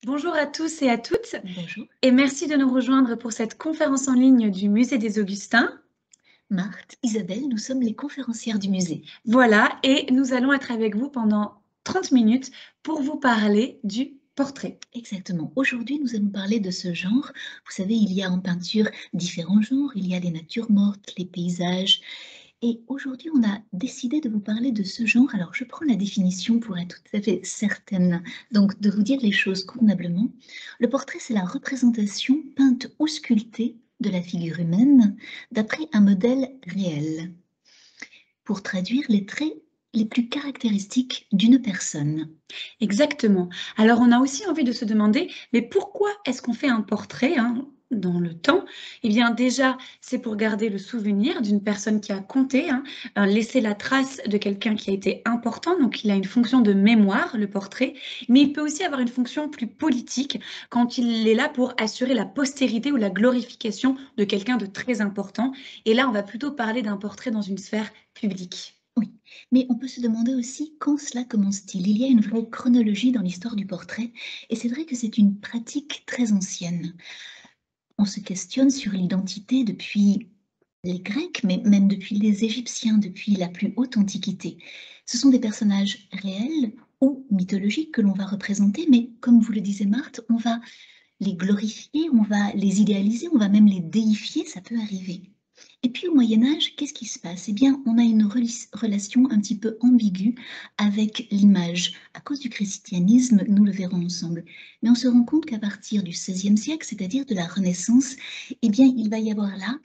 Bonjour à tous et à toutes Bonjour. et merci de nous rejoindre pour cette conférence en ligne du Musée des Augustins. Marthe, Isabelle, nous sommes les conférencières du musée. Voilà, et nous allons être avec vous pendant 30 minutes pour vous parler du portrait. Exactement. Aujourd'hui, nous allons parler de ce genre. Vous savez, il y a en peinture différents genres. Il y a les natures mortes, les paysages. Et aujourd'hui, on a décidé de vous parler de ce genre. Alors, je prends la définition pour être tout à fait certaine, donc de vous dire les choses convenablement. Le portrait, c'est la représentation peinte ou sculptée de la figure humaine d'après un modèle réel, pour traduire les traits les plus caractéristiques d'une personne. Exactement. Alors on a aussi envie de se demander, mais pourquoi est-ce qu'on fait un portrait dans le temps? Eh bien déjà, c'est pour garder le souvenir d'une personne qui a compté, laisser la trace de quelqu'un qui a été important, donc il a une fonction de mémoire, le portrait, mais il peut aussi avoir une fonction plus politique quand il est là pour assurer la postérité ou la glorification de quelqu'un de très important. Et là, on va plutôt parler d'un portrait dans une sphère publique. Oui, mais on peut se demander aussi quand cela commence-t-il? Il y a une vraie chronologie dans l'histoire du portrait et c'est vrai que c'est une pratique très ancienne. On se questionne sur l'identité depuis les Grecs, mais même depuis les Égyptiens, depuis la plus haute antiquité. Ce sont des personnages réels ou mythologiques que l'on va représenter, mais comme vous le disiez Marthe, on va les glorifier, on va les idéaliser, on va même les déifier, ça peut arriver. Et puis au Moyen Âge, qu'est-ce qui se passe? Eh bien, on a une relation un petit peu ambiguë avec l'image. À cause du christianisme, nous le verrons ensemble. Mais on se rend compte qu'à partir du XVIe siècle, c'est-à-dire de la Renaissance, eh bien, il va y avoir là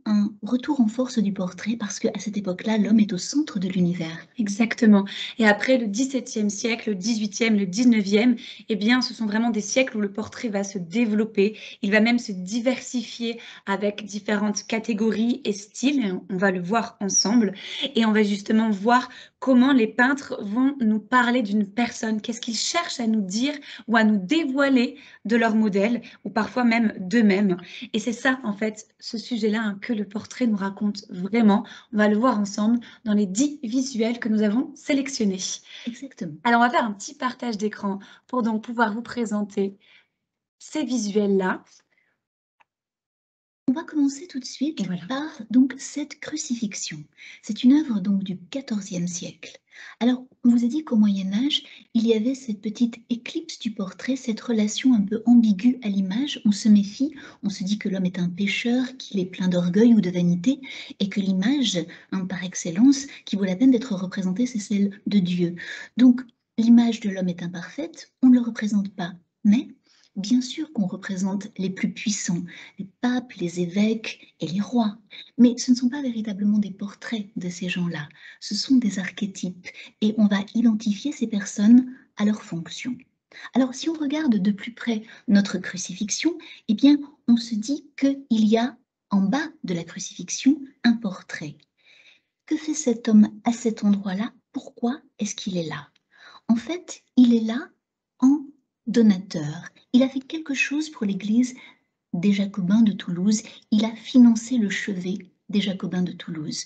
un retour en force du portrait parce qu'à cette époque-là, l'homme est au centre de l'univers. Exactement. Et après le XVIIe siècle, le XVIIIe, le XIXe, eh bien, ce sont vraiment des siècles où le portrait va se développer. Il va même se diversifier avec différentes catégories et styles. Et on va le voir ensemble. Et on va justement voir comment les peintres vont nous parler d'une personne. Qu'est-ce qu'ils cherchent à nous dire ou à nous dévoiler de leur modèle ou parfois même d'eux-mêmes. Et c'est ça, en fait, ce sujet-là que le portrait nous raconte vraiment. On va le voir ensemble dans les 10 visuels que nous avons sélectionnés. Exactement. Alors, on va faire un petit partage d'écran pour donc pouvoir vous présenter ces visuels-là. On va commencer tout de suite Et voilà. par donc cette crucifixion. C'est une œuvre donc du XIVe siècle. Alors, on vous a dit qu'au Moyen Âge, il y avait cette petite éclipse du portrait, cette relation un peu ambiguë à l'image. On se méfie, on se dit que l'homme est un pécheur, qu'il est plein d'orgueil ou de vanité, et que l'image, par excellence, qui vaut la peine d'être représentée, c'est celle de Dieu. Donc, l'image de l'homme est imparfaite, on ne le représente pas. Mais, bien sûr qu'on représente les plus puissants, les papes, les évêques et les rois. Mais ce ne sont pas véritablement des portraits de ces gens-là, ce sont des archétypes et on va identifier ces personnes à leur fonction. Alors si on regarde de plus près notre crucifixion, eh bien on se dit qu'il y a en bas de la crucifixion un portrait. Que fait cet homme à cet endroit-là? Pourquoi est-ce qu'il est là? En fait, il est là en donateur. Il a fait quelque chose pour l'Église des Jacobins de Toulouse. Il a financé le chevet des Jacobins de Toulouse.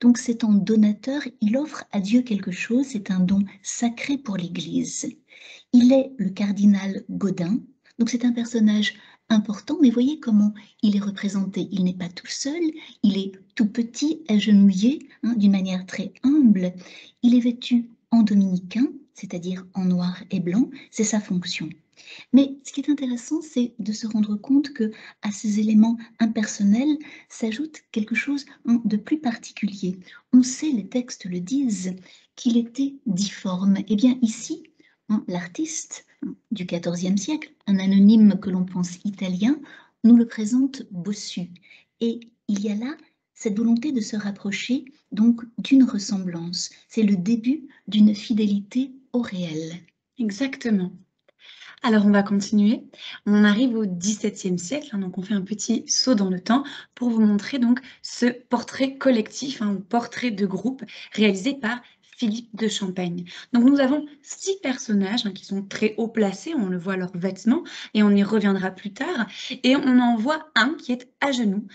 Donc c'est en donateur, il offre à Dieu quelque chose, c'est un don sacré pour l'Église. Il est le cardinal Gaudin, donc c'est un personnage important, mais voyez comment il est représenté. Il n'est pas tout seul, il est tout petit, agenouillé, d'une manière très humble. Il est vêtu en dominicain, c'est-à-dire en noir et blanc, c'est sa fonction. Mais ce qui est intéressant, c'est de se rendre compte que à ces éléments impersonnels s'ajoute quelque chose de plus particulier. On sait, les textes le disent, qu'il était difforme. Eh bien ici, l'artiste du XIVe siècle, un anonyme que l'on pense italien, nous le présente bossu. Et il y a là cette volonté de se rapprocher donc d'une ressemblance. C'est le début d'une fidélité au réel. Exactement. Alors, on va continuer. On arrive au XVIIe siècle, donc on fait un petit saut dans le temps pour vous montrer donc ce portrait collectif, ou portrait de groupe réalisé par Philippe de Champaigne. Donc nous avons 6 personnages qui sont très haut placés, on le voit leurs vêtements et on y reviendra plus tard. Et on en voit un qui est à genoux,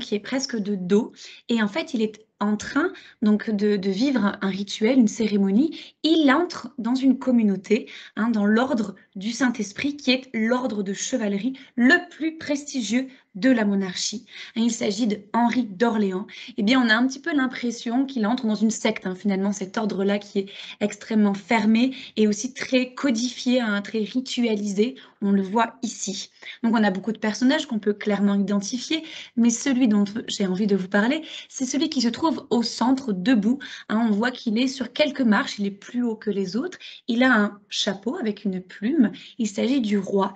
qui est presque de dos. Et en fait, il est en train donc de vivre un rituel, une cérémonie. Il entre dans une communauté, dans l'ordre du Saint-Esprit, qui est l'ordre de chevalerie le plus prestigieux de la monarchie. Il s'agit de Henri d'Orléans. Eh bien, on a un petit peu l'impression qu'il entre dans une secte, finalement, cet ordre-là qui est extrêmement fermé et aussi très codifié, très ritualisé. On le voit ici. Donc, on a beaucoup de personnages qu'on peut clairement identifier, mais celui dont j'ai envie de vous parler, c'est celui qui se trouve au centre, debout. On voit qu'il est sur quelques marches, il est plus haut que les autres. Il a un chapeau avec une plume. Il s'agit du roi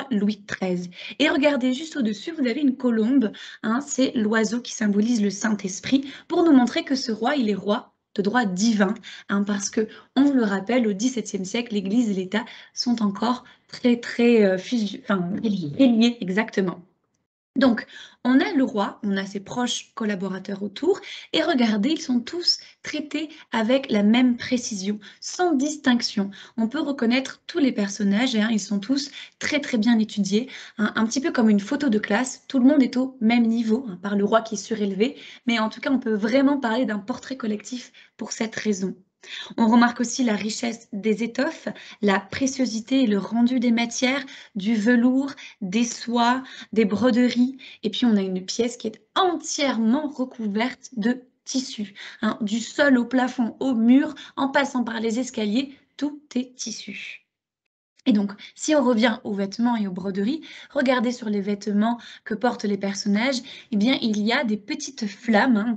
Louis XIII. Et regardez juste au-dessus, vous avez une colombe. C'est l'oiseau qui symbolise le Saint-Esprit pour nous montrer que ce roi, il est roi de droit divin, parce que, on le rappelle, au XVIIe siècle, l'Église et l'État sont encore très liés, exactement. Donc, on a le roi, on a ses proches collaborateurs autour, et regardez, ils sont tous traités avec la même précision, sans distinction. On peut reconnaître tous les personnages, ils sont tous très très bien étudiés, un petit peu comme une photo de classe, tout le monde est au même niveau, par le roi qui est surélevé, mais en tout cas, on peut vraiment parler d'un portrait collectif pour cette raison. On remarque aussi la richesse des étoffes, la préciosité et le rendu des matières, du velours, des soies, des broderies. Et puis, on a une pièce qui est entièrement recouverte de tissu. Du sol au plafond, au mur, en passant par les escaliers, tout est tissu. Et donc, si on revient aux vêtements et aux broderies, regardez sur les vêtements que portent les personnages, eh bien, il y a des petites flammes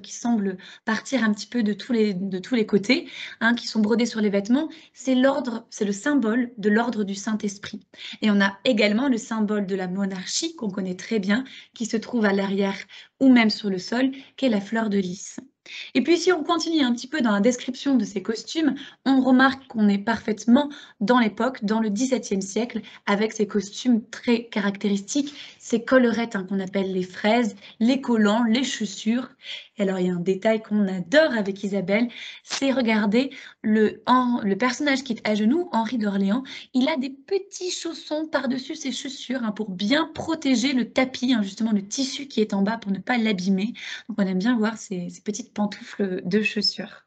qui semblent partir un petit peu de tous les côtés, qui sont brodées sur les vêtements. C'est le symbole de l'ordre du Saint-Esprit. Et on a également le symbole de la monarchie, qu'on connaît très bien, qui se trouve à l'arrière ou même sur le sol, qui est la fleur de lys. Et puis, si on continue un petit peu dans la description de ces costumes, on remarque qu'on est parfaitement dans l'époque, dans le XVIIe siècle, avec ces costumes très caractéristiques, ces collerettes qu'on appelle les fraises, les collants, les chaussures. Et alors, il y a un détail qu'on adore avec Isabelle, c'est regarder le personnage qui est à genoux, Henri d'Orléans, il a des petits chaussons par-dessus ses chaussures pour bien protéger le tapis, justement le tissu qui est en bas pour ne pas l'abîmer. Donc, on aime bien voir ces petites pantoufles de chaussures.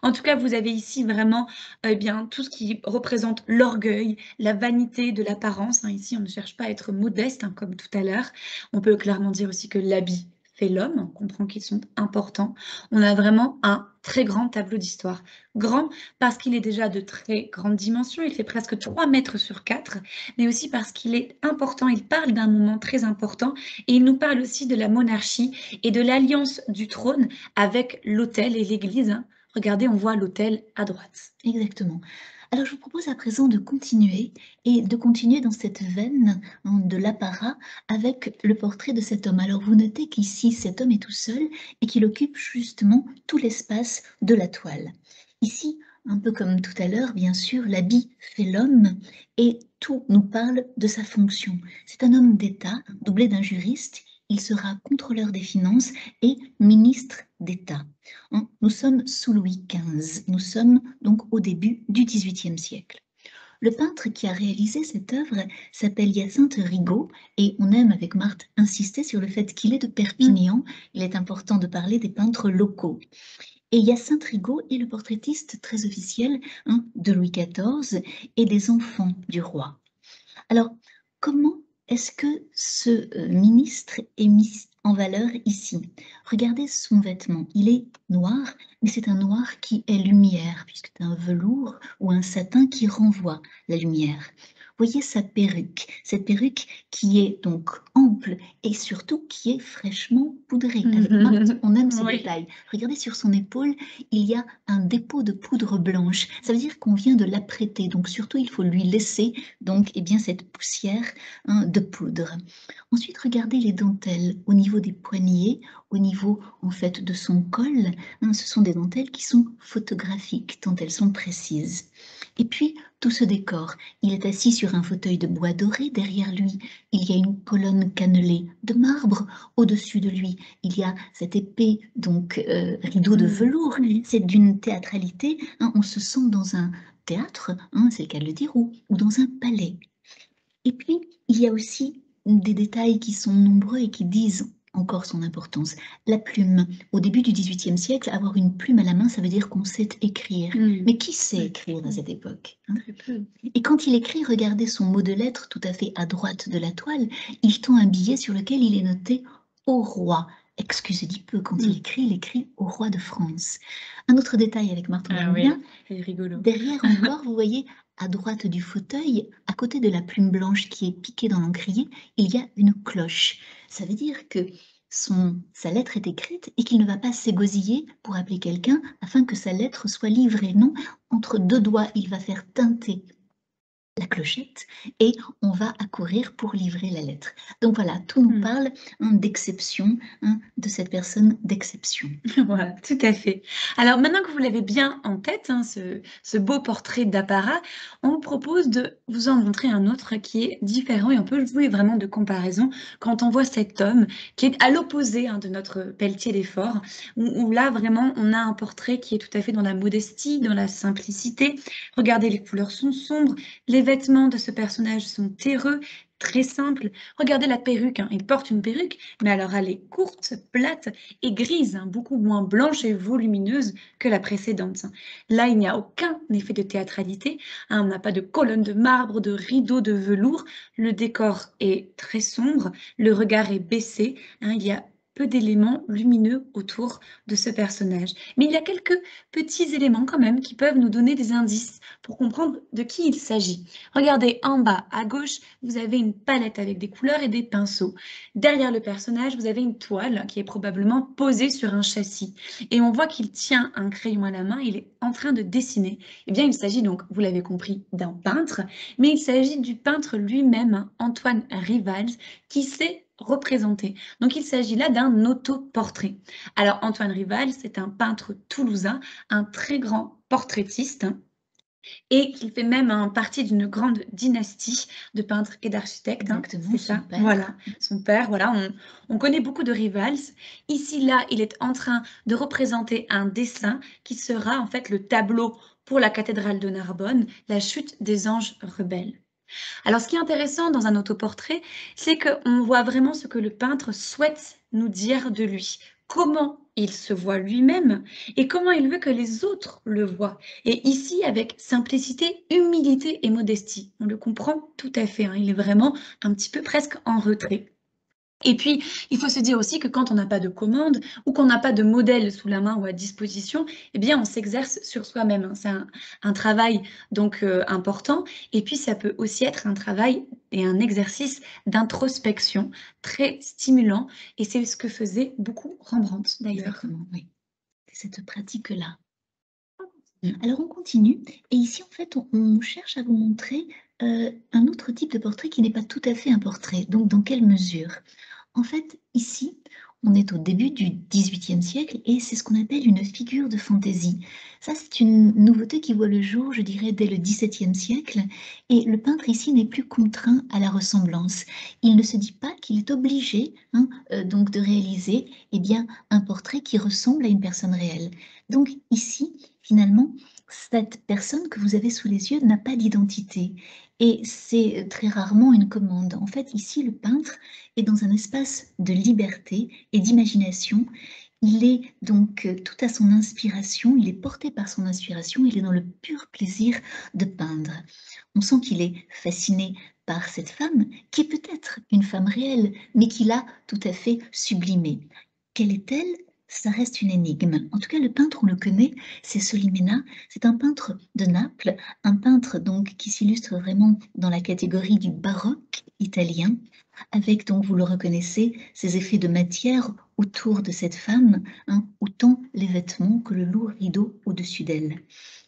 En tout cas, vous avez ici vraiment tout ce qui représente l'orgueil, la vanité de l'apparence. Ici, on ne cherche pas à être modeste, comme tout à l'heure. On peut clairement dire aussi que l'habit fait l'homme. On comprend qu'ils sont importants. On a vraiment un très grand tableau d'histoire. Grand parce qu'il est déjà de très grande dimension. Il fait presque 3 mètres sur 4, mais aussi parce qu'il est important. Il parle d'un moment très important et il nous parle aussi de la monarchie et de l'alliance du trône avec l'autel et l'église. Regardez, on voit l'autel à droite. Exactement. Alors, je vous propose à présent de continuer dans cette veine de l'apparat avec le portrait de cet homme. Alors, vous notez qu'ici, cet homme est tout seul et qu'il occupe justement tout l'espace de la toile. Ici, un peu comme tout à l'heure, bien sûr, l'habit fait l'homme et tout nous parle de sa fonction. C'est un homme d'État, doublé d'un juriste. Il sera contrôleur des finances et ministre d'État. Nous sommes sous Louis XV, nous sommes donc au début du XVIIIe siècle. Le peintre qui a réalisé cette œuvre s'appelle Hyacinthe Rigaud et on aime avec Marthe insister sur le fait qu'il est de Perpignan. Il est important de parler des peintres locaux. Et Hyacinthe Rigaud est le portraitiste très officiel de Louis XIV et des enfants du roi. Alors, comment est-ce que ce ministre est mis en valeur ici? Regardez son vêtement, il est noir, mais c'est un noir qui est lumière, puisque c'est un velours ou un satin qui renvoie la lumière. Voyez sa perruque, cette perruque qui est donc ample et surtout qui est fraîchement poudrée. Avec Marthe, on aime ce détail. Regardez sur son épaule, il y a un dépôt de poudre blanche. Ça veut dire qu'on vient de l'apprêter, donc surtout il faut lui laisser donc cette poussière de poudre. Ensuite, regardez les dentelles au niveau des poignets, au niveau en fait de son col. Ce sont des dentelles qui sont photographiques, tant elles sont précises. Et puis, tout ce décor, il est assis sur un fauteuil de bois doré. Derrière lui, il y a une colonne cannelée de marbre. Au-dessus de lui, il y a cette épée, donc rideau de velours. C'est d'une théâtralité. On se sent dans un théâtre, c'est le cas de le dire, ou dans un palais. Et puis, il y a aussi des détails qui sont nombreux et qui disent encore son importance. La plume, au début du XVIIIe siècle, avoir une plume à la main, ça veut dire qu'on sait écrire. Mais qui sait écrire à cette époque, hein? Très peu. Et quand il écrit, regardez son mot de lettre tout à fait à droite de la toile, il tend un billet sur lequel il est noté « Au roi ». Excusez du peu, quand il écrit « Au roi de France ». Un autre détail avec Martin Ah oui, Janvier, c'est rigolo. derrière encore, vous voyez, à droite du fauteuil, à côté de la plume blanche qui est piquée dans l'encrier, il y a une cloche. Ça veut dire que sa lettre est écrite et qu'il ne va pas s'égosiller pour appeler quelqu'un afin que sa lettre soit livrée. Non, entre deux doigts, il va faire tinter la clochette et on va accourir pour livrer la lettre. Donc voilà, tout nous parle d'exception, de cette personne d'exception. Voilà, tout à fait. Alors maintenant que vous l'avez bien en tête, ce beau portrait d'apparat, on vous propose de vous en montrer un autre qui est différent et on peut jouer vraiment de comparaison quand on voit cet homme qui est à l'opposé de notre Pelletier d'effort, où là vraiment on a un portrait qui est tout à fait dans la modestie, dans la simplicité. Regardez, les couleurs sont sombres, les vêtements de ce personnage sont terreux, très simples. Regardez la perruque, il porte une perruque, mais alors elle est courte, plate et grise, beaucoup moins blanche et volumineuse que la précédente. Là, il n'y a aucun effet de théâtralité, on n'a pas de colonne de marbre, de rideaux de velours, le décor est très sombre, le regard est baissé, il y a peu d'éléments lumineux autour de ce personnage. Mais il y a quelques petits éléments quand même qui peuvent nous donner des indices pour comprendre de qui il s'agit. Regardez en bas à gauche, vous avez une palette avec des couleurs et des pinceaux. Derrière le personnage, vous avez une toile qui est probablement posée sur un châssis. Et on voit qu'il tient un crayon à la main, il est en train de dessiner. Eh bien, il s'agit donc, vous l'avez compris, d'un peintre, mais il s'agit du peintre lui-même, Antoine Rivals, qui s'est représenté. Donc, il s'agit là d'un autoportrait. Alors, Antoine Rivals, c'est un peintre toulousain, un très grand portraitiste, et qui fait même partie d'une grande dynastie de peintres et d'architectes. Exactement, C'est son ça, père. voilà, son père, voilà, on connaît beaucoup de Rivals. Ici, là, il est en train de représenter un dessin qui sera en fait le tableau pour la cathédrale de Narbonne, la chute des anges rebelles. Alors, ce qui est intéressant dans un autoportrait, c'est qu'on voit vraiment ce que le peintre souhaite nous dire de lui, comment il se voit lui-même et comment il veut que les autres le voient. Et ici, avec simplicité, humilité et modestie. On le comprend tout à fait, il est vraiment un petit peu presque en retrait. Et puis, il faut se dire aussi que quand on n'a pas de commande ou qu'on n'a pas de modèle sous la main ou à disposition, eh bien, on s'exerce sur soi-même. C'est un travail donc important. Et puis, ça peut aussi être un travail et un exercice d'introspection très stimulant. Et c'est ce que faisait beaucoup Rembrandt, d'ailleurs. Exactement, oui. C'est cette pratique-là. Alors, on continue. Et ici, en fait, on cherche à vous montrer un autre type de portrait qui n'est pas tout à fait un portrait. Donc, dans quelle mesure? En fait, ici, on est au début du XVIIIe siècle et c'est ce qu'on appelle une figure de fantaisie. Ça, c'est une nouveauté qui voit le jour, je dirais, dès le XVIIe siècle. Et le peintre ici n'est plus contraint à la ressemblance. Il ne se dit pas qu'il est obligé donc de réaliser bien, un portrait qui ressemble à une personne réelle. Donc ici, finalement, cette personne que vous avez sous les yeux n'a pas d'identité. Et c'est très rarement une commande. En fait, ici, le peintre est dans un espace de liberté et d'imagination. Il est donc tout à son inspiration, il est porté par son inspiration, il est dans le pur plaisir de peindre. On sent qu'il est fasciné par cette femme, qui est peut-être une femme réelle, mais qu'il a tout à fait sublimée. Quelle est-elle? Ça reste une énigme. En tout cas, le peintre, on le connaît, c'est Solimena. C'est un peintre de Naples, un peintre donc qui s'illustre vraiment dans la catégorie du baroque italien, avec donc, vous le reconnaissez, ces effets de matière autour de cette femme, autant les vêtements que le lourd rideau au-dessus d'elle.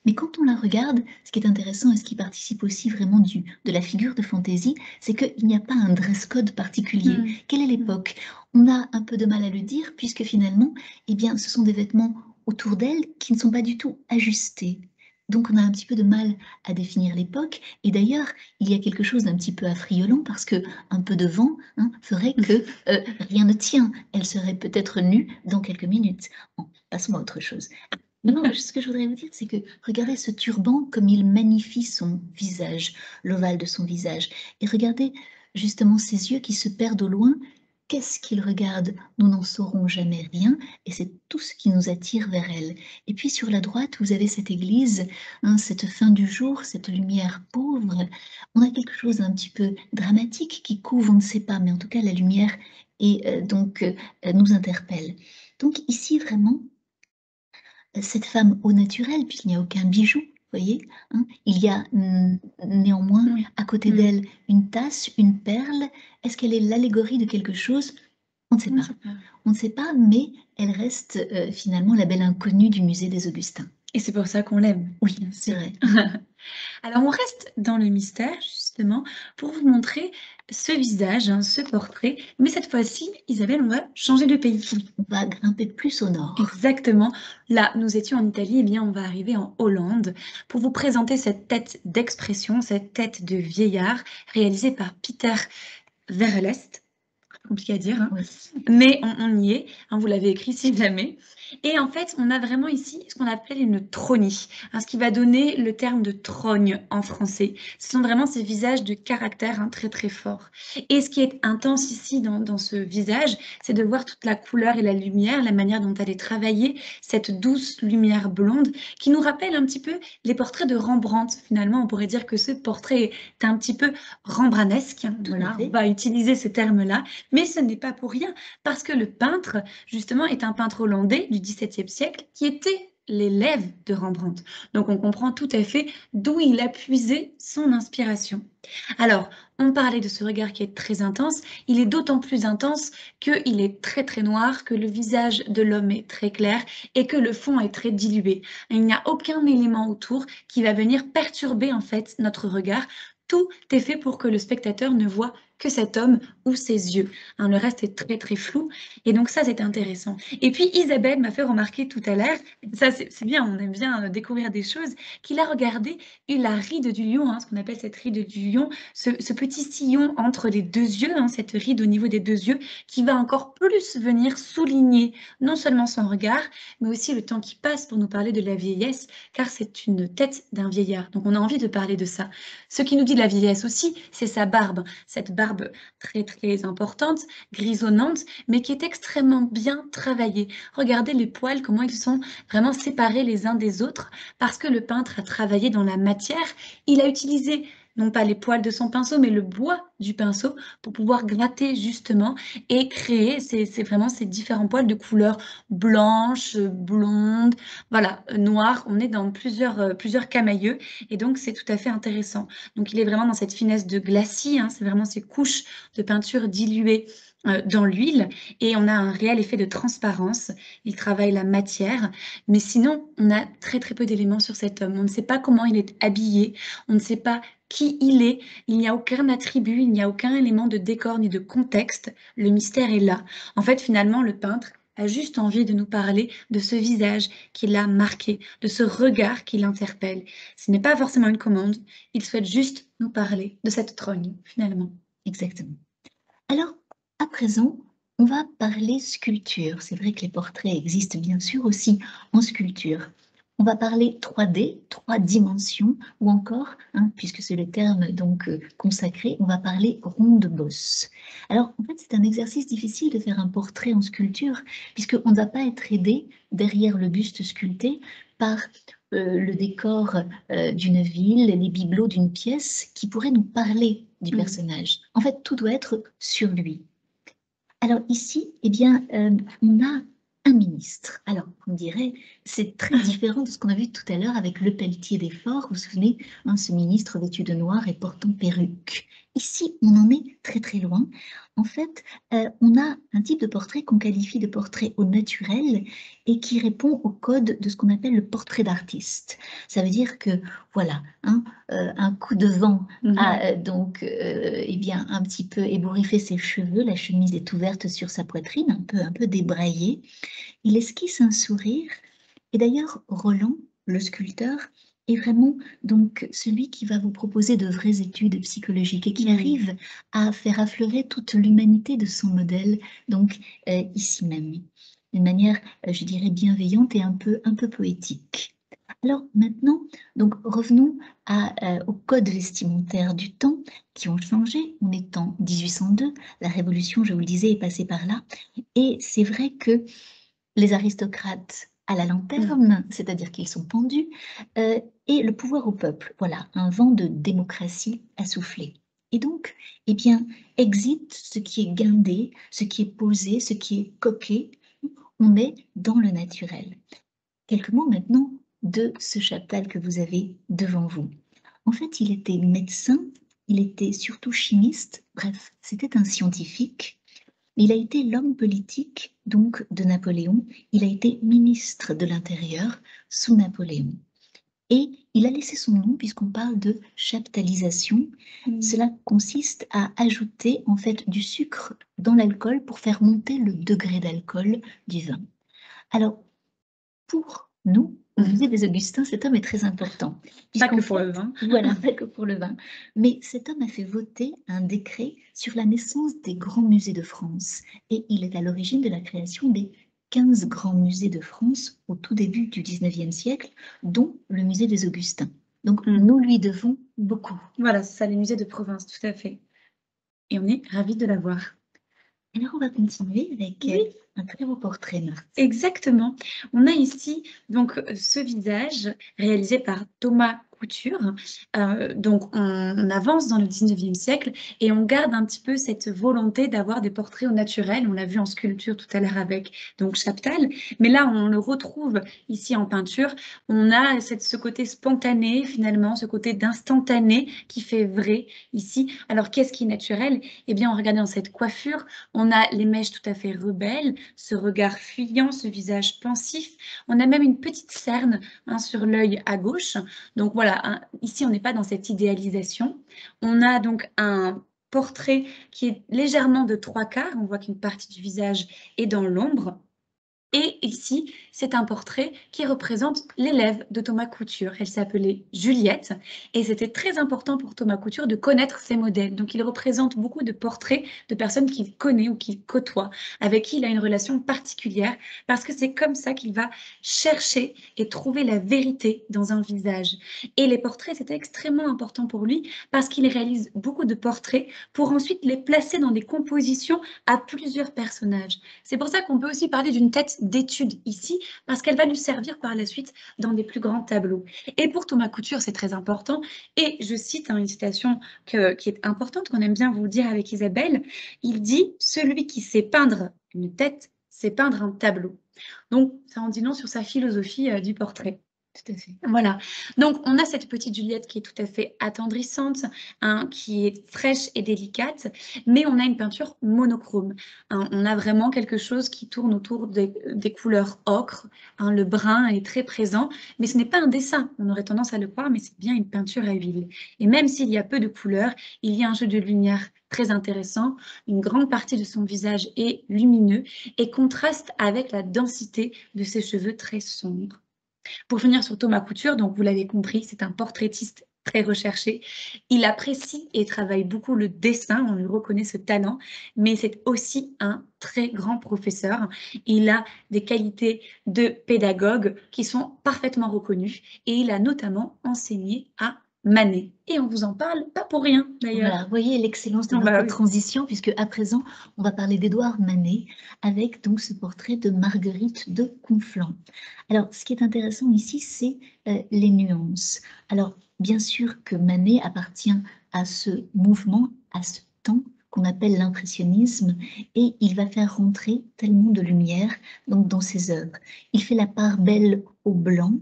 Mais quand on la regarde, ce qui est intéressant et ce qui participe aussi vraiment de la figure de fantaisie, c'est qu'il n'y a pas un dress code particulier. Quelle est l'époque? On a un peu de mal à le dire puisque finalement, ce sont des vêtements autour d'elle qui ne sont pas du tout ajustés. Donc on a un petit peu de mal à définir l'époque. Et d'ailleurs, il y a quelque chose d'un petit peu affriolant parce que un peu de vent ferait que rien ne tient. Elle serait peut-être nue dans quelques minutes. Bon, passons à autre chose. Non, ce que je voudrais vous dire, c'est que regardez ce turban comme il magnifie son visage, l'ovale de son visage. Et regardez justement ses yeux qui se perdent au loin. qu'est-ce qu'il regarde? Nous n'en saurons jamais rien et c'est tout ce qui nous attire vers elle. Et puis sur la droite, vous avez cette église, hein, cette fin du jour, cette lumière pauvre. On a quelque chose d'un petit peu dramatique qui couvre, on ne sait pas, mais en tout cas la lumière nous interpelle. Donc ici vraiment, cette femme au naturel, puisqu'il n'y a aucun bijou, vous voyez, hein, il y a néanmoins Oui. à côté d'elle une tasse, une perle. Est-ce qu'elle est l'allégorie de quelque chose? On ne sait On ne pas. sait pas. On ne sait pas, mais elle reste finalement la belle inconnue du musée des Augustins. Et c'est pour ça qu'on l'aime. Oui, bien c'est sûr. vrai. Alors, on reste dans le mystère, justement, pour vous montrer ce visage, hein, ce portrait. Mais cette fois-ci, Isabelle, on va changer de pays. On va grimper plus au nord. Exactement. Là, nous étions en Italie, eh bien, on va arriver en Hollande pour vous présenter cette tête d'expression, cette tête de vieillard réalisée par Peter Verhelst. Compliqué à dire, hein. Oui. Mais on y est, hein, vous l'avez écrit si jamais. Et en fait, on a vraiment ici ce qu'on appelle une tronie, hein, ce qui va donner le terme de trogne en français. Ce sont vraiment ces visages de caractère, hein, très très forts. Et ce qui est intense ici dans ce visage, c'est de voir toute la couleur et la lumière, la manière dont elle est travaillée, cette douce lumière blonde qui nous rappelle un petit peu les portraits de Rembrandt. Finalement, on pourrait dire que ce portrait est un petit peu rembrandesque. Tout à Voilà, fait. on va utiliser ce terme-là. Mais ce n'est pas pour rien, parce que le peintre, justement, est un peintre hollandais du XVIIe siècle qui était l'élève de Rembrandt. Donc on comprend tout à fait d'où il a puisé son inspiration. Alors, on parlait de ce regard qui est très intense. Il est d'autant plus intense qu'il est très très noir, que le visage de l'homme est très clair et que le fond est très dilué. Il n'y a aucun élément autour qui va venir perturber en fait notre regard. Tout est fait pour que le spectateur ne voit que cet homme ou ses yeux. Hein, le reste est très très flou et donc ça c'est intéressant. Et puis Isabelle m'a fait remarquer tout à l'heure, ça c'est bien, on aime bien découvrir des choses, qu'il a regardé la ride du lion, hein, ce qu'on appelle cette ride du lion, ce petit sillon entre les deux yeux, hein, cette ride au niveau des deux yeux, qui va encore plus venir souligner non seulement son regard, mais aussi le temps qui passe pour nous parler de la vieillesse, car c'est une tête d'un vieillard. Donc on a envie de parler de ça. Ce qui nous dit de la vieillesse aussi, c'est sa barbe, cette barbe très très importante, grisonnante, mais qui est extrêmement bien travaillée. Regardez les poils, comment ils sont vraiment séparés les uns des autres, parce que le peintre a travaillé dans la matière. Il a utilisé non pas les poils de son pinceau, mais le bois du pinceau pour pouvoir gratter justement et créer vraiment ces différents poils de couleurs blanches, blondes, voilà, noires. On est dans plusieurs camailleux et donc c'est tout à fait intéressant. Donc il est vraiment dans cette finesse de glacis, hein, c'est vraiment ces couches de peinture diluées dans l'huile et on a un réel effet de transparence. Il travaille la matière, mais sinon on a très très peu d'éléments sur cet homme. On ne sait pas comment il est habillé, on ne sait pas qui il est, il n'y a aucun attribut, il n'y a aucun élément de décor ni de contexte. Le mystère est là. En fait, finalement, le peintre a juste envie de nous parler de ce visage qui l'a marqué, de ce regard qui l'interpelle. Ce n'est pas forcément une commande, il souhaite juste nous parler de cette trogne, finalement. Exactement. Alors, à présent, on va parler sculpture. C'est vrai que les portraits existent bien sûr aussi en sculpture. On va parler 3D, 3 dimensions, ou encore, hein, puisque c'est le terme donc consacré, on va parler ronde-bosse. Alors, en fait, c'est un exercice difficile de faire un portrait en sculpture, puisqu'on ne va pas être aidé derrière le buste sculpté par le décor d'une ville, les bibelots d'une pièce qui pourraient nous parler du personnage. En fait, tout doit être sur lui. Alors ici, eh bien, on a un ministre. Alors, on dirait, c'est très différent de ce qu'on a vu tout à l'heure avec Le Pelletier des Forts. Vous vous souvenez, hein, ce ministre vêtu de noir et portant perruque. Ici, on en est très très loin. En fait, on a un type de portrait qu'on qualifie de portrait au naturel et qui répond au code de ce qu'on appelle le portrait d'artiste. Ça veut dire que, voilà, hein, un coup de vent a donc eh bien, un petit peu ébouriffé ses cheveux, la chemise est ouverte sur sa poitrine, un peu débraillée. Il esquisse un sourire et d'ailleurs Roland, le sculpteur, est vraiment donc celui qui va vous proposer de vraies études psychologiques et qui arrive à faire affleurer toute l'humanité de son modèle, donc ici même, d'une manière, je dirais, bienveillante et un peu poétique. Alors maintenant, donc revenons au code vestimentaire du temps qui ont changé. On est en 1802, la Révolution, je vous le disais, est passée par là. Et c'est vrai que les aristocrates à la lanterne, c'est-à-dire qu'ils sont pendus, et le pouvoir au peuple. Voilà, un vent de démocratie a soufflé. Et donc, eh bien, exit ce qui est guindé, ce qui est posé, ce qui est coquet. On est dans le naturel. Quelques mots maintenant de ce Chaptal que vous avez devant vous. En fait, il était médecin, il était surtout chimiste, bref, c'était un scientifique. Il a été l'homme politique donc de Napoléon, il a été ministre de l'Intérieur sous Napoléon. Et il a laissé son nom puisqu'on parle de chaptalisation. Cela consiste à ajouter en fait du sucre dans l'alcool pour faire monter le degré d'alcool du vin. Alors, pour nous, au musée des Augustins, cet homme est très important. Pas que pour le vin. Voilà, pas que pour le vin. Mais cet homme a fait voter un décret sur la naissance des grands musées de France. Et il est à l'origine de la création des 15 grands musées de France au tout début du 19e siècle, dont le musée des Augustins. Donc, nous lui devons beaucoup. Voilà, c'est ça, les musées de province, tout à fait. Et on est ravis de l'avoir. Alors, on va continuer avec un très beau portrait, Marthe. Exactement. On a ici donc ce visage réalisé par Thomas Couture. Donc on avance dans le 19e siècle et on garde un petit peu cette volonté d'avoir des portraits au naturel. On l'a vu en sculpture tout à l'heure avec donc Chaptal, mais là on le retrouve ici en peinture. On a ce côté spontané finalement, ce côté d'instantané qui fait vrai ici. Alors qu'est-ce qui est naturel? Eh bien, en regardant cette coiffure, on a les mèches tout à fait rebelles, ce regard fuyant, ce visage pensif. On a même une petite cerne sur l'œil à gauche. Donc voilà, ici on n'est pas dans cette idéalisation. On a donc un portrait qui est légèrement de 3/4. On voit qu'une partie du visage est dans l'ombre. Et ici, c'est un portrait qui représente l'élève de Thomas Couture. Elle s'appelait Juliette et c'était très important pour Thomas Couture de connaître ses modèles. Donc, il représente beaucoup de portraits de personnes qu'il connaît ou qu'il côtoie, avec qui il a une relation particulière parce que c'est comme ça qu'il va chercher et trouver la vérité dans un visage. Et les portraits, c'était extrêmement important pour lui parce qu'il réalise beaucoup de portraits pour ensuite les placer dans des compositions à plusieurs personnages. C'est pour ça qu'on peut aussi parler d'une tête d'étude ici, parce qu'elle va lui servir par la suite dans des plus grands tableaux. Et pour Thomas Couture, c'est très important. Et je cite une citation qui est importante, qu'on aime bien vous dire avec Isabelle. Il dit « Celui qui sait peindre une tête, sait peindre un tableau ». Donc, ça en dit long sur sa philosophie du portrait. Tout à fait. Voilà, donc on a cette petite Juliette qui est tout à fait attendrissante, qui est fraîche et délicate, mais on a une peinture monochrome. On a vraiment quelque chose qui tourne autour des couleurs ocre, le brun est très présent, mais ce n'est pas un dessin, on aurait tendance à le croire, mais c'est bien une peinture à huile. Et même s'il y a peu de couleurs, il y a un jeu de lumière très intéressant, une grande partie de son visage est lumineux et contraste avec la densité de ses cheveux très sombres. Pour finir sur Thomas Couture, donc vous l'avez compris, c'est un portraitiste très recherché. Il apprécie et travaille beaucoup le dessin, on lui reconnaît ce talent, mais c'est aussi un très grand professeur. Il a des qualités de pédagogue qui sont parfaitement reconnues et il a notamment enseigné à Manet. Et on vous en parle pas pour rien d'ailleurs. Voilà, vous voyez l'excellence de Ah bah votre transition, puisque à présent, on va parler d'Édouard Manet, avec donc ce portrait de Marguerite de Conflans. Alors, ce qui est intéressant ici, c'est les nuances. Alors, bien sûr que Manet appartient à ce mouvement, à ce temps qu'on appelle l'impressionnisme, et il va faire rentrer tellement de lumière donc, dans ses œuvres. Il fait la part belle au blanc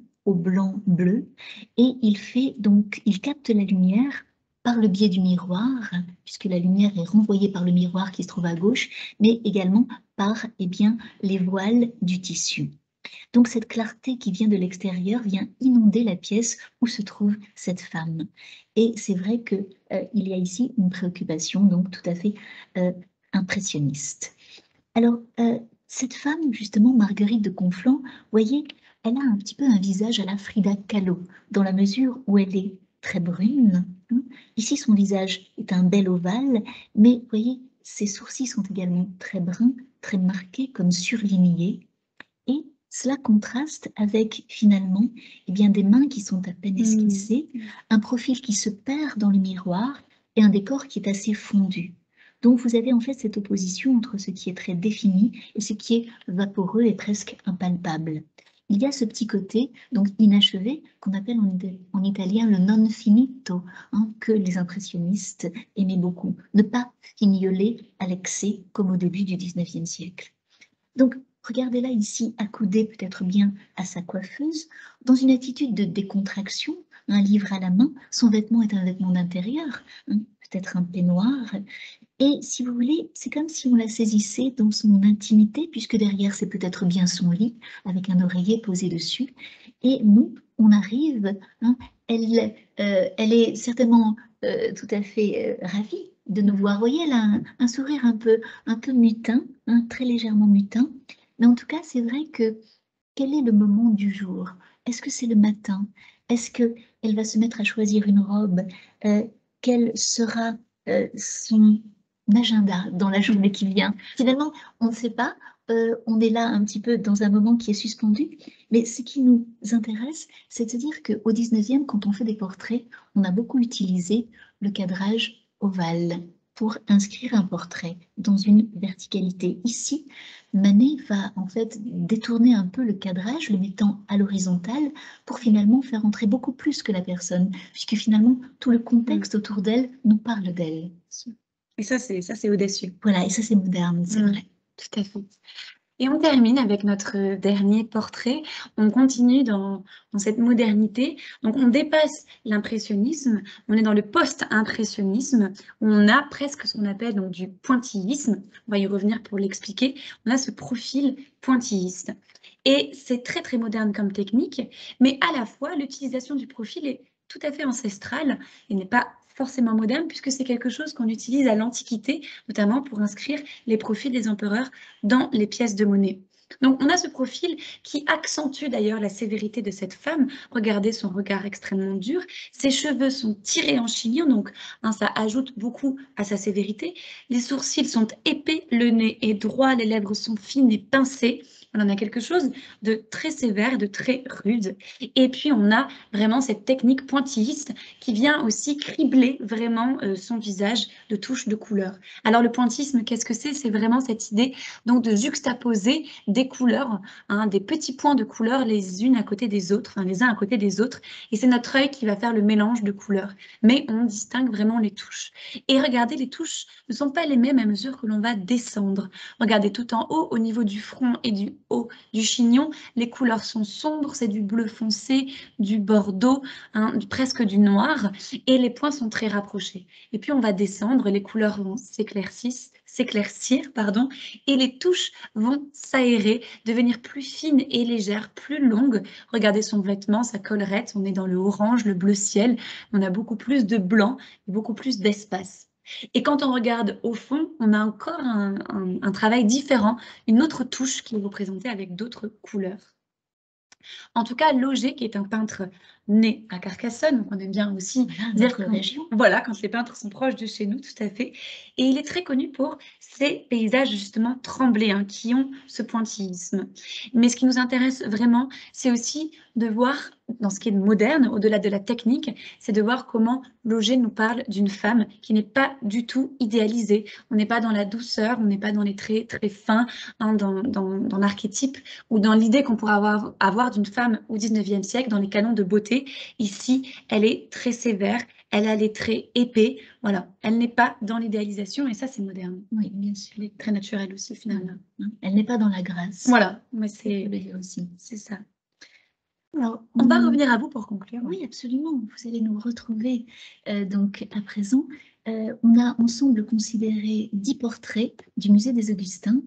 bleu, et il capte la lumière par le biais du miroir, puisque la lumière est renvoyée par le miroir qui se trouve à gauche, mais également par les voiles du tissu. Donc cette clarté qui vient de l'extérieur vient inonder la pièce où se trouve cette femme. Et c'est vrai qu'il y a ici une préoccupation donc tout à fait impressionniste. Alors, cette femme, justement, Marguerite de Conflans, vous voyez, elle a un petit peu un visage à la Frida Kahlo, dans la mesure où elle est très brune. Ici, son visage est un bel ovale, mais vous voyez, ses sourcils sont également très bruns, très marqués, comme surlignés. Et cela contraste avec finalement eh bien, des mains qui sont à peine esquissées, un profil qui se perd dans le miroir et un décor qui est assez fondu. Donc vous avez en fait cette opposition entre ce qui est très défini et ce qui est vaporeux et presque impalpable. Il y a ce petit côté donc inachevé qu'on appelle en italien le non finito, hein, que les impressionnistes aimaient beaucoup. Ne pas fignoler à l'excès comme au début du 19e siècle. Donc, regardez-la ici, accoudée peut-être bien à sa coiffeuse, dans une attitude de décontraction, un livre à la main, son vêtement est un vêtement d'intérieur, hein, peut-être un peignoir. Et si vous voulez, c'est comme si on la saisissait dans son intimité, puisque derrière, c'est peut-être bien son lit, avec un oreiller posé dessus. Et nous, on arrive, hein, elle est certainement tout à fait ravie de nous voir. Vous voyez, elle a un sourire un peu mutin, hein, très légèrement mutin. Mais en tout cas, c'est vrai que quel est le moment du jour? Est-ce que c'est le matin? Est-ce qu'elle va se mettre à choisir une robe? Quel sera son agenda dans la journée qui vient? Finalement, on ne sait pas. On est là un petit peu dans un moment qui est suspendu. Mais ce qui nous intéresse, c'est de se dire qu'au 19e, quand on fait des portraits, on a beaucoup utilisé le cadrage ovale pour inscrire un portrait dans une verticalité. Ici, Manet va en fait détourner un peu le cadrage, le mettant à l'horizontale pour finalement faire entrer beaucoup plus que la personne, puisque finalement tout le contexte autour d'elle nous parle d'elle. Et ça, c'est audacieux. Voilà, et ça c'est moderne, c'est vrai. Tout à fait. Et on termine avec notre dernier portrait. On continue dans cette modernité. Donc, on dépasse l'impressionnisme. On est dans le post-impressionnisme. On a presque ce qu'on appelle donc du pointillisme. On va y revenir pour l'expliquer. On a ce profil pointilliste. Et c'est très, très moderne comme technique. Mais à la fois, l'utilisation du profil est tout à fait ancestrale et n'est pas forcément moderne puisque c'est quelque chose qu'on utilise à l'Antiquité, notamment pour inscrire les profils des empereurs dans les pièces de monnaie. Donc, on a ce profil qui accentue d'ailleurs la sévérité de cette femme. Regardez son regard extrêmement dur. Ses cheveux sont tirés en chignon, donc ça ajoute beaucoup à sa sévérité. Les sourcils sont épais, le nez est droit, les lèvres sont fines et pincées. On a quelque chose de très sévère, de très rude. Et puis, on a vraiment cette technique pointilliste qui vient aussi cribler vraiment son visage de touches de couleur. Alors, le pointillisme, qu'est-ce que c'est? C'est vraiment cette idée donc de juxtaposer des couleurs, hein, des petits points de couleurs les unes à côté des autres, enfin, les uns à côté des autres. Et c'est notre œil qui va faire le mélange de couleurs. Mais on distingue vraiment les touches. Et regardez, les touches ne sont pas les mêmes à mesure que l'on va descendre. Regardez tout en haut, au niveau du front et du haut du chignon, les couleurs sont sombres, c'est du bleu foncé, du bordeaux, hein, presque du noir, et les points sont très rapprochés. Et puis on va descendre, les couleurs vont s'éclaircir, pardon, et les touches vont s'aérer, devenir plus fines et légères, plus longues. Regardez son vêtement, sa collerette, on est dans le orange, le bleu ciel, on a beaucoup plus de blanc, beaucoup plus d'espace. Et quand on regarde au fond, on a encore un travail différent, une autre touche qui est représentée avec d'autres couleurs. En tout cas, Lauger, qui est un peintre né à Carcassonne, donc on aime bien aussi dire voilà, quand les peintres sont proches de chez nous, tout à fait. Et il est très connu pour ces paysages justement tremblés, hein, qui ont ce pointillisme. Mais ce qui nous intéresse vraiment, c'est aussi de voir, dans ce qui est moderne, au-delà de la technique, c'est de voir comment Lauger nous parle d'une femme qui n'est pas du tout idéalisée. On n'est pas dans la douceur, on n'est pas dans les traits très fins, hein, dans l'archétype ou dans l'idée qu'on pourrait avoir d'une femme au 19e siècle, dans les canons de beauté. Ici, elle est très sévère, elle a les traits épais, voilà, elle n'est pas dans l'idéalisation et ça c'est moderne. Oui, bien sûr. Elle est très naturelle aussi finalement. Elle n'est pas dans la grâce. Voilà, mais c'est aussi. C'est ça. Alors, on va revenir à vous pour conclure. Oui, absolument. Vous allez nous retrouver donc à présent. On semble considérer 10 portraits du musée des Augustins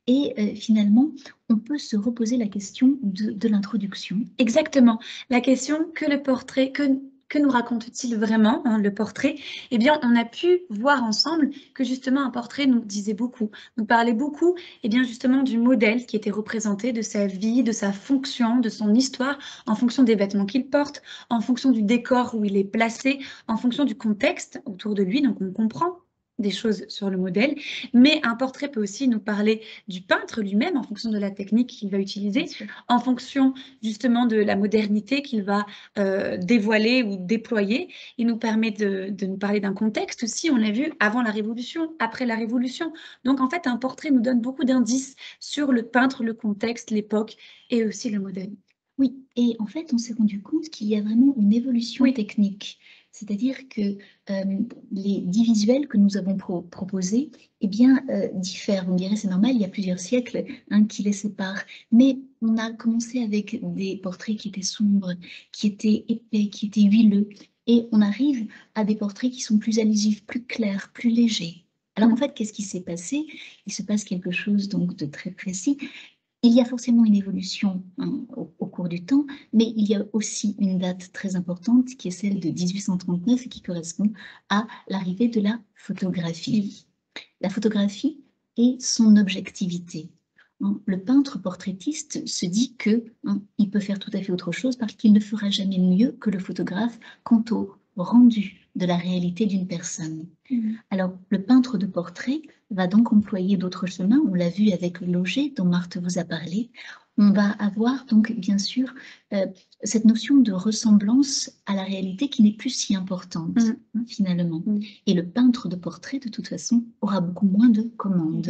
et finalement, on peut se reposer la question de l'introduction. Exactement. La question que le portrait, que nous raconte-t-il vraiment, hein, le portrait? Eh bien, on a pu voir ensemble que justement un portrait nous disait beaucoup, nous parlait beaucoup, eh bien justement du modèle qui était représenté, de sa vie, de sa fonction, de son histoire, en fonction des vêtements qu'il porte, en fonction du décor où il est placé, en fonction du contexte autour de lui. Donc on comprend des choses sur le modèle, mais un portrait peut aussi nous parler du peintre lui-même en fonction de la technique qu'il va utiliser, en fonction justement de la modernité qu'il va dévoiler ou déployer. Il nous permet de nous parler d'un contexte aussi, on l'a vu, avant la Révolution, après la Révolution. Donc en fait, un portrait nous donne beaucoup d'indices sur le peintre, le contexte, l'époque et aussi le modèle. Oui, et en fait, on s'est rendu compte qu'il y a vraiment une évolution Oui. technique. C'est-à-dire que les 10 visuels que nous avons proposés eh bien, diffèrent. Vous me direz, c'est normal, il y a plusieurs siècles qui les séparent. Mais on a commencé avec des portraits qui étaient sombres, qui étaient épais, qui étaient huileux. Et on arrive à des portraits qui sont plus allusifs, plus clairs, plus légers. Alors en fait, qu'est-ce qui s'est passé? Il se passe quelque chose donc de très précis. Il y a forcément une évolution au cours du temps, mais il y a aussi une date très importante qui est celle de 1839 et qui correspond à l'arrivée de la photographie. La photographie et son objectivité. Le peintre portraitiste se dit qu'il peut faire tout à fait autre chose parce qu'il ne fera jamais mieux que le photographe quant au rendu de la réalité d'une personne. Alors, le peintre de portrait va donc employer d'autres chemins. On l'a vu avec l'auger dont Marthe vous a parlé. On va avoir donc, bien sûr, cette notion de ressemblance à la réalité qui n'est plus si importante, finalement. Et le peintre de portrait, de toute façon, aura beaucoup moins de commandes.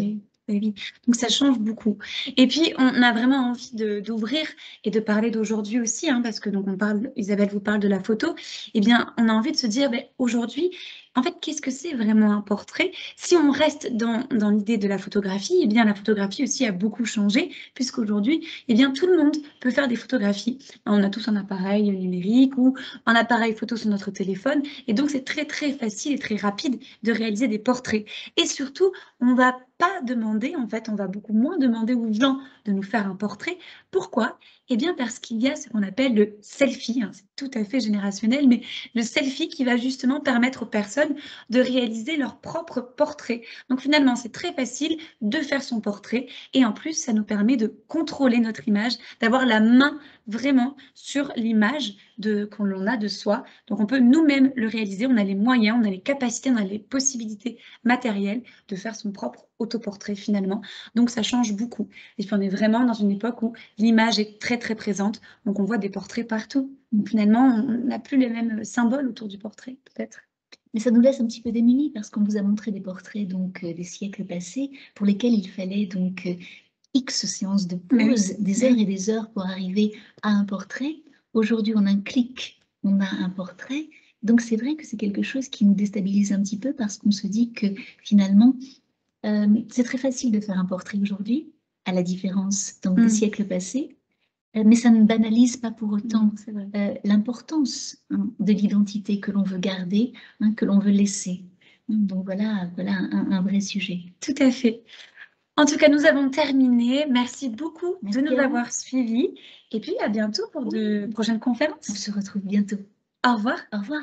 Oui. Donc ça change beaucoup. Et puis on a vraiment envie d'ouvrir et de parler d'aujourd'hui aussi, parce que donc Isabelle vous parle de la photo. Eh bien, on a envie de se dire, aujourd'hui, en fait, qu'est-ce que c'est vraiment un portrait? Si on reste dans l'idée de la photographie, eh bien la photographie aussi a beaucoup changé, puisqu'aujourd'hui, eh bien tout le monde peut faire des photographies. On a tous un appareil numérique ou un appareil photo sur notre téléphone, et donc c'est très très facile et très rapide de réaliser des portraits. Et surtout, on va pas demander, en fait, on va beaucoup moins demander aux gens de nous faire un portrait. Pourquoi? Eh bien, parce qu'il y a ce qu'on appelle le selfie, c'est tout à fait générationnel, mais le selfie qui va justement permettre aux personnes de réaliser leur propre portrait. Donc finalement, c'est très facile de faire son portrait et en plus, ça nous permet de contrôler notre image, d'avoir la main vraiment sur l'image qu'on a de soi. Donc on peut nous-mêmes le réaliser, on a les moyens, on a les capacités, on a les possibilités matérielles de faire son propre autoportrait finalement. Donc ça change beaucoup. Et puis on est vraiment dans une époque où l'image est très très présente, donc on voit des portraits partout. Donc finalement, on n'a plus les mêmes symboles autour du portrait, peut-être. Mais ça nous laisse un petit peu démunis parce qu'on vous a montré des portraits donc des siècles passés pour lesquels il fallait donc X séances de pause, des heures et des heures pour arriver à un portrait. Aujourd'hui, en un clic, on a un portrait. Donc c'est vrai que c'est quelque chose qui nous déstabilise un petit peu parce qu'on se dit que finalement, c'est très facile de faire un portrait aujourd'hui, à la différence donc, des siècles passés. Mais ça ne banalise pas pour autant l'importance de l'identité que l'on veut garder, que l'on veut laisser. Donc voilà un vrai sujet. Tout à fait. En tout cas, nous avons terminé. Merci beaucoup de nous avoir suivis. Et puis, à bientôt pour de prochaines conférences. On se retrouve bientôt. Au revoir. Au revoir.